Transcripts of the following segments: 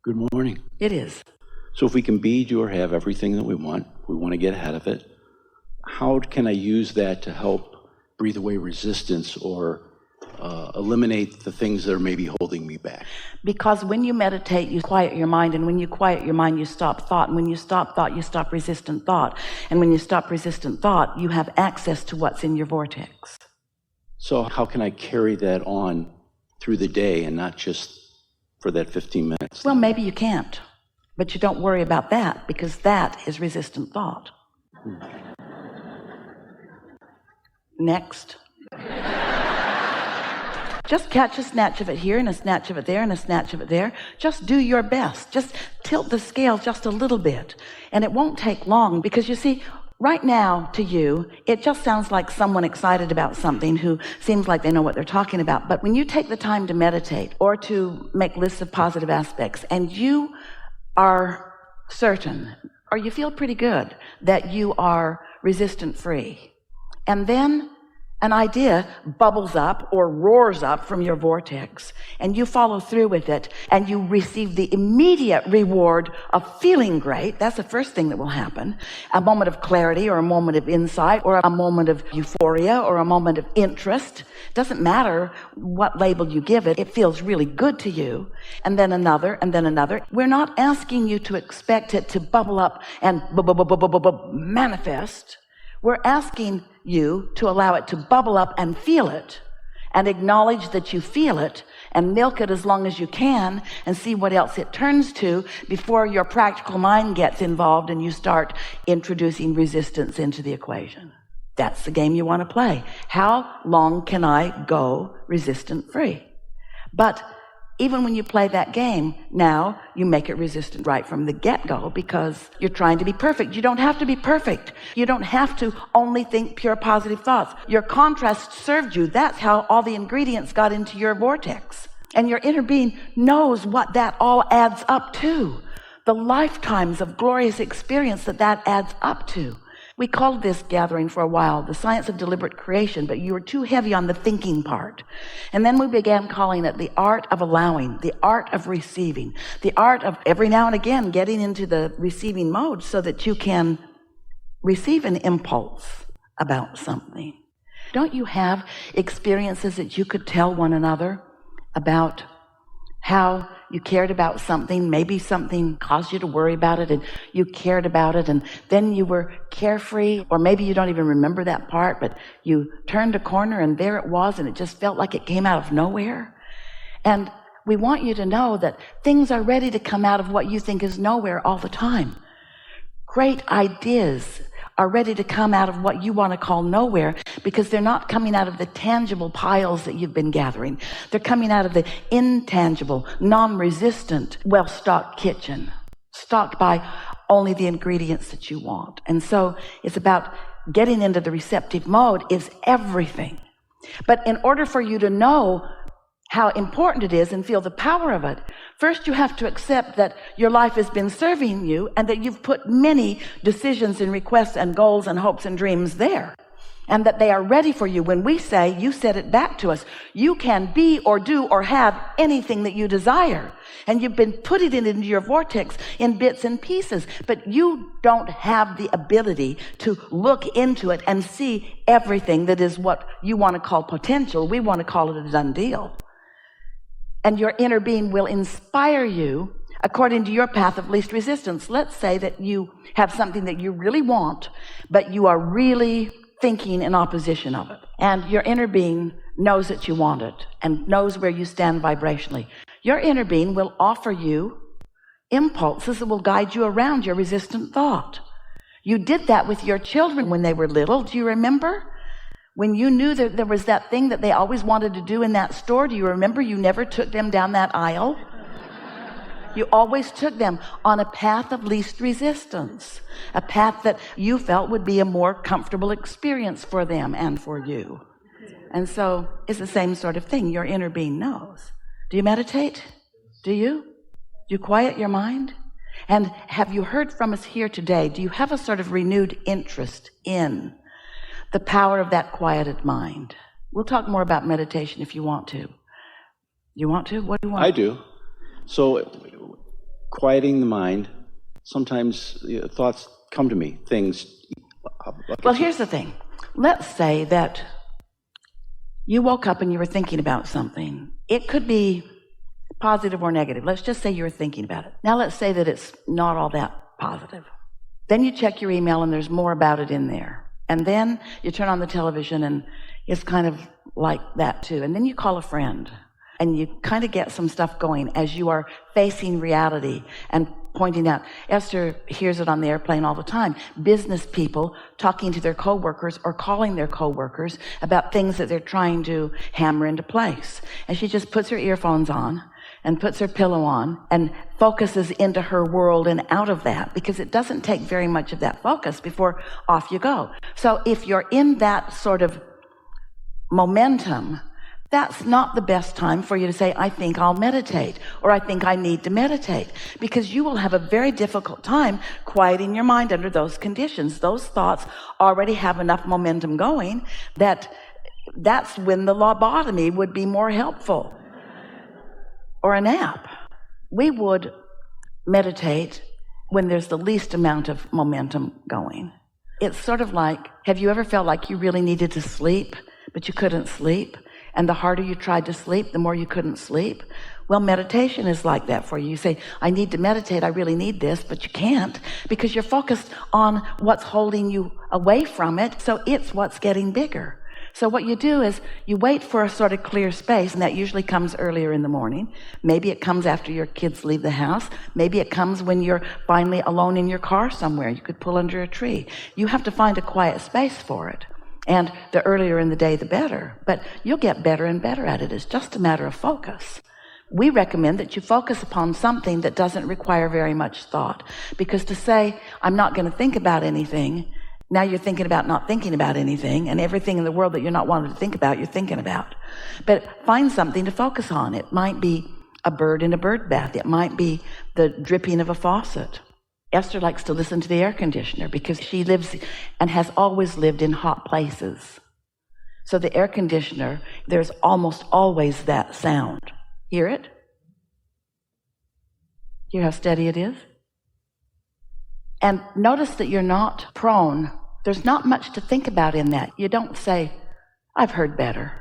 Good morning. It is. So if we can be, do, or have everything that we want to get ahead of it, how can I use that to help breathe away resistance or eliminate the things that are maybe holding me back? Because when you meditate, you quiet your mind, and when you quiet your mind, you stop thought, and when you stop thought, you stop resistant thought, and when you stop resistant thought, you have access to what's in your vortex. So how can I carry that on through the day and not just for that 15 minutes? Well, maybe you can't, but you don't worry about that, because that is resistant thought. Next. Just catch a snatch of it here and a snatch of it there and a snatch of it there. Just do your best. Just tilt the scale just a little bit. And it won't take long, because you see, right now to you, it just sounds like someone excited about something who seems like they know what they're talking about. But when you take the time to meditate or to make lists of positive aspects, and you are certain, or you feel pretty good that you are resistant free, and then an idea bubbles up or roars up from your vortex, and you follow through with it, and you receive the immediate reward of feeling great. That's the first thing that will happen. A moment of clarity, or a moment of insight, or a moment of euphoria, or a moment of interest. Doesn't matter what label you give it. It feels really good to you. And then another, and then another. We're not asking you to expect it to bubble up and manifest. We're asking you to allow it to bubble up and feel it, and acknowledge that you feel it, and milk it as long as you can, and see what else it turns to before your practical mind gets involved and you start introducing resistance into the equation. That's the game you want to play. How long can I go resistant free? But even when you play that game, now you make it resistant right from the get-go, because you're trying to be perfect. You don't have to be perfect. You don't have to only think pure positive thoughts. Your contrast served you. That's how all the ingredients got into your vortex. And your inner being knows what that all adds up to. The lifetimes of glorious experience that adds up to. We called this gathering for a while the science of deliberate creation, but you were too heavy on the thinking part. And then we began calling it the art of allowing, the art of receiving, the art of every now and again getting into the receiving mode so that you can receive an impulse about something. Don't you have experiences that you could tell one another about how you cared about something? Maybe something caused you to worry about it, and you cared about it, and then you were carefree, or maybe you don't even remember that part, but you turned a corner and there it was, and it just felt like it came out of nowhere. And we want you to know that things are ready to come out of what you think is nowhere all the time. Great ideas are ready to come out of what you want to call nowhere, because they're not coming out of the tangible piles that you've been gathering. They're coming out of the intangible, non-resistant, well-stocked kitchen, stocked by only the ingredients that you want. And so it's about getting into the receptive mode is everything. But in order for you to know how important it is and feel the power of it, first you have to accept that your life has been serving you, and that you've put many decisions and requests and goals and hopes and dreams there, and that they are ready for you. When we say, you said it back to us, you can be or do or have anything that you desire, and you've been putting it into your vortex in bits and pieces, but you don't have the ability to look into it and see everything that is what you want to call potential. We want to call it a done deal. And your inner being will inspire you according to your path of least resistance. Let's say that you have something that you really want, but you are really thinking in opposition of it. And your inner being knows that you want it and knows where you stand vibrationally. Your inner being will offer you impulses that will guide you around your resistant thought. You did that with your children when they were little. Do you remember? When you knew that there was that thing that they always wanted to do in that store, do you remember you never took them down that aisle? You always took them on a path of least resistance, a path that you felt would be a more comfortable experience for them and for you. And so it's the same sort of thing. Your inner being knows. Do you meditate? Do you? Do you quiet your mind? And have you heard from us here today? Do you have a sort of renewed interest in the power of that quieted mind? We'll talk more about meditation if you want to. You want to? What do you want? I do. So quieting the mind, sometimes thoughts come to me, things. Well, here's the thing. Let's say that you woke up and you were thinking about something. It could be positive or negative. Let's just say you were thinking about it. Now let's say that it's not all that positive. Then you check your email and there's more about it in there. And then you turn on the television and it's kind of like that too. And then you call a friend and you kind of get some stuff going as you are facing reality and pointing out. Esther hears it on the airplane all the time. Business people talking to their coworkers or calling their coworkers about things that they're trying to hammer into place. And she just puts her earphones on and puts her pillow on and focuses into her world and out of that, because it doesn't take very much of that focus before off you go. So if you're in that sort of momentum, that's not the best time for you to say, I think I'll meditate, or I think I need to meditate, because you will have a very difficult time quieting your mind under those conditions. Those thoughts already have enough momentum going that's when the lobotomy would be more helpful, or a nap. We would meditate when there's the least amount of momentum going. It's sort of like, have you ever felt like you really needed to sleep, but you couldn't sleep? And the harder you tried to sleep, the more you couldn't sleep. Well, meditation is like that for you. You say, I need to meditate, I really need this, but you can't, because you're focused on what's holding you away from it, so it's what's getting bigger. So what you do is you wait for a sort of clear space, and that usually comes earlier in the morning. Maybe it comes after your kids leave the house. Maybe it comes when you're finally alone in your car somewhere. You could pull under a tree. You have to find a quiet space for it. And the earlier in the day, the better. But you'll get better and better at it. It's just a matter of focus. We recommend that you focus upon something that doesn't require very much thought. Because to say, I'm not going to think about anything, now you're thinking about not thinking about anything, and everything in the world that you're not wanting to think about, you're thinking about. But find something to focus on. It might be a bird in a bird bath. It might be the dripping of a faucet. Esther likes to listen to the air conditioner because she lives and has always lived in hot places. So the air conditioner, there's almost always that sound. Hear it? Hear how steady it is? And notice that you're not prone. There's not much to think about in that. You don't say, I've heard better.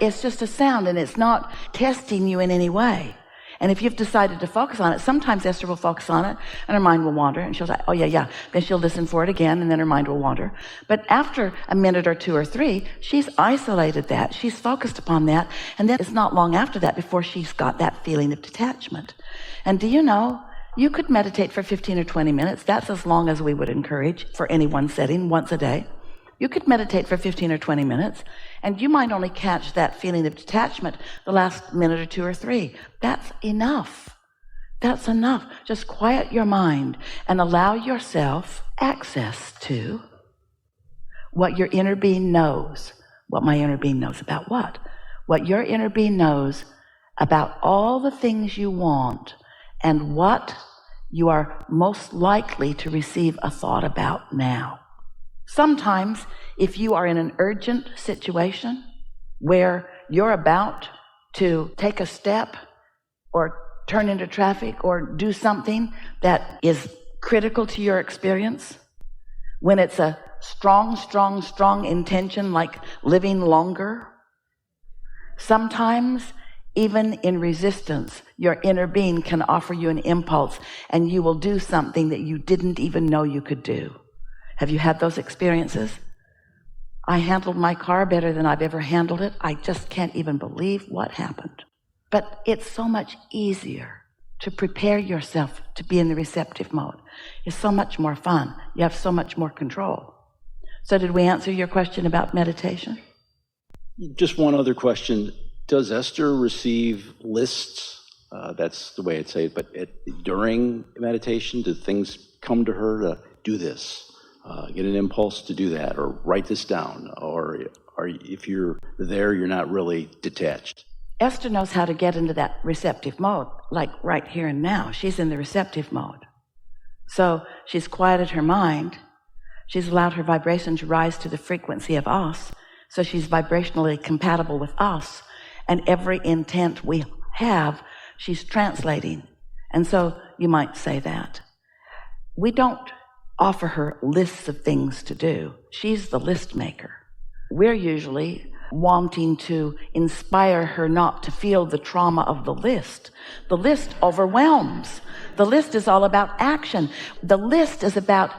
It's just a sound, and it's not testing you in any way. And if you've decided to focus on it, sometimes Esther will focus on it, and her mind will wander, and she'll say, oh, yeah. Then she'll listen for it again, and then her mind will wander. But after a minute or two or three, she's isolated that. She's focused upon that, and then it's not long after that before she's got that feeling of detachment. And do you know, you could meditate for 15 or 20 minutes. That's as long as we would encourage for any one setting, once a day. You could meditate for 15 or 20 minutes, and you might only catch that feeling of detachment the last minute or two or three. That's enough. That's enough. Just quiet your mind and allow yourself access to what your inner being knows. What my inner being knows about what? What your inner being knows about all the things you want and what you are most likely to receive a thought about now. Sometimes, if you are in an urgent situation where you're about to take a step or turn into traffic or do something that is critical to your experience, when it's a strong intention like living longer, sometimes even in resistance, your inner being can offer you an impulse and you will do something that you didn't even know you could do. Have you had those experiences? I handled my car better than I've ever handled it. I just can't even believe what happened. But it's so much easier to prepare yourself to be in the receptive mode. It's so much more fun. You have so much more control. So did we answer your question about meditation? Just one other question. Does Esther receive lists? That's the way I'd say it. But during meditation, do things come to her to do this? Get an impulse to do that, or write this down, or if you're there, you're not really detached. Esther knows how to get into that receptive mode, like right here and now. She's in the receptive mode. So she's quieted her mind. She's allowed her vibration to rise to the frequency of us, so she's vibrationally compatible with us. and every intent we have, she's translating. And so you might say that. We don't offer her lists of things to do. She's the list maker. We're usually wanting to inspire her not to feel the trauma of the list. The list overwhelms. The list is all about action. The list is about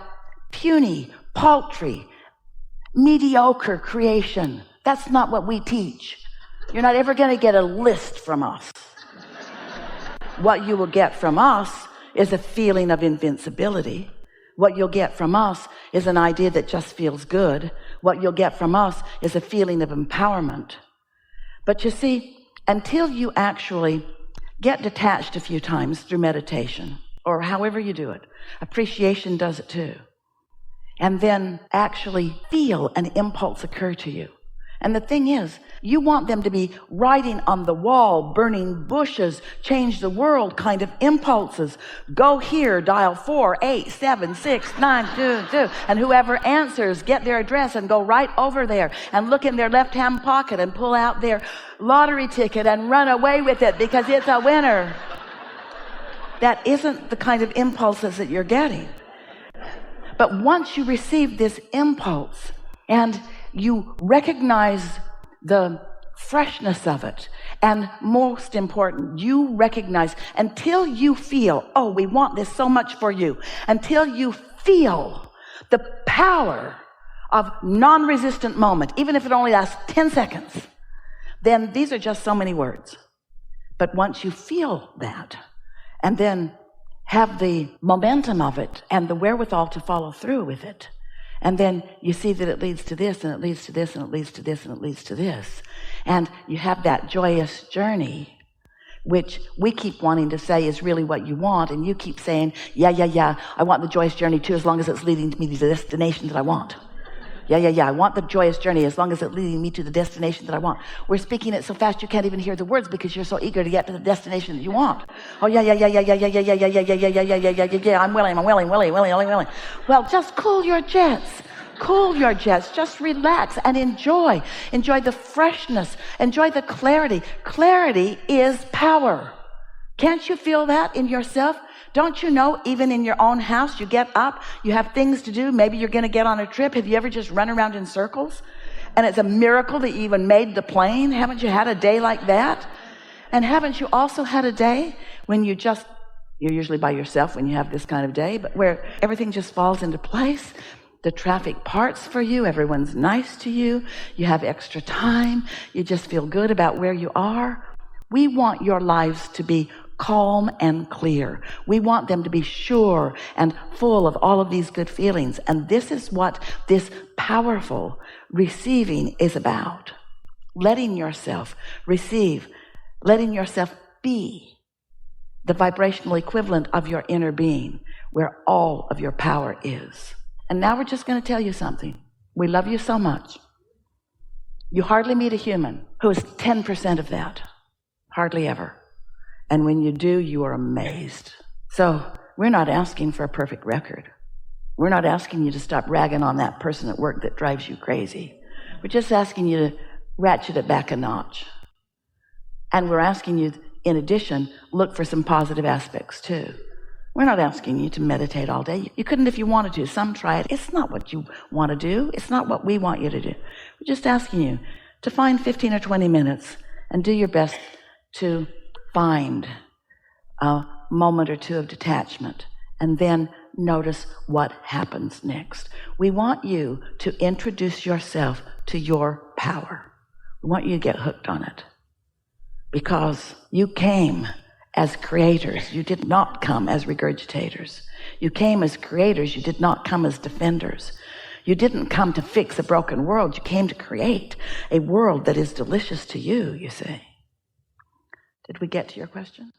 puny, paltry, mediocre creation. That's not what we teach. You're not ever going to get a list from us. What you will get from us is a feeling of invincibility. What you'll get from us is an idea that just feels good. What you'll get from us is a feeling of empowerment. But you see, until you actually get detached a few times through meditation, or however you do it, appreciation does it too, and then actually feel an impulse occur to you. And the thing is, you want them to be writing on the wall, burning bushes, change the world kind of impulses. Go here, dial 4876922, and whoever answers, get their address and go right over there and look in their left-hand pocket and pull out their lottery ticket and run away with it because it's a winner. That isn't the kind of impulses that you're getting. But once you receive this impulse and you recognize the freshness of it, and most important, you recognize, until you feel, oh, we want this so much for you, until you feel the power of non-resistant moment, even if it only lasts 10 seconds, then these are just so many words. But once you feel that, and then have the momentum of it and the wherewithal to follow through with it, and then you see that it leads to this, and it leads to this, and it leads to this, and it leads to this. And you have that joyous journey, which we keep wanting to say is really what you want. And you keep saying, yeah, I want the joyous journey too, as long as it's leading me to the destination that I want. Yeah, I want the joyous journey as long as it's leading me to the destination that I want. We're speaking it so fast you can't even hear the words because you're so eager to get to the destination that you want. Oh, yeah, I'm willing. Well, just cool your jets. Just relax and enjoy the freshness, enjoy the clarity. Clarity is power. Can't you feel that in yourself? Don't you know, even in your own house, you get up, you have things to do, maybe you're going to get on a trip. Have you ever just run around in circles? And it's a miracle that you even made the plane. Haven't you had a day like that? And haven't you also had a day when you're usually by yourself when you have this kind of day, but where everything just falls into place? The traffic parts for you, everyone's nice to you, you have extra time, you just feel good about where you are. We want your lives to be calm and clear. We want them to be sure and full of all of these good feelings. And this is what this powerful receiving is about. Letting yourself receive, letting yourself be the vibrational equivalent of your inner being, where all of your power is. And now we're just going to tell you something. We love you so much. You hardly meet a human who is 10% of that. Hardly ever. And when you do, you are amazed. So we're not asking for a perfect record. We're not asking you to stop ragging on that person at work that drives you crazy. We're just asking you to ratchet it back a notch. And we're asking you, in addition, look for some positive aspects too. We're not asking you to meditate all day. You couldn't if you wanted to. Some try it. It's not what you want to do. It's not what we want you to do. We're just asking you to find 15 or 20 minutes and do your best to find a moment or two of detachment, and then notice what happens next. We want you to introduce yourself to your power. We want you to get hooked on it, because you came as creators. You did not come as regurgitators. You came as creators. You did not come as defenders. You didn't come to fix a broken world. You came to create a world that is delicious to you, you see. Did we get to your question?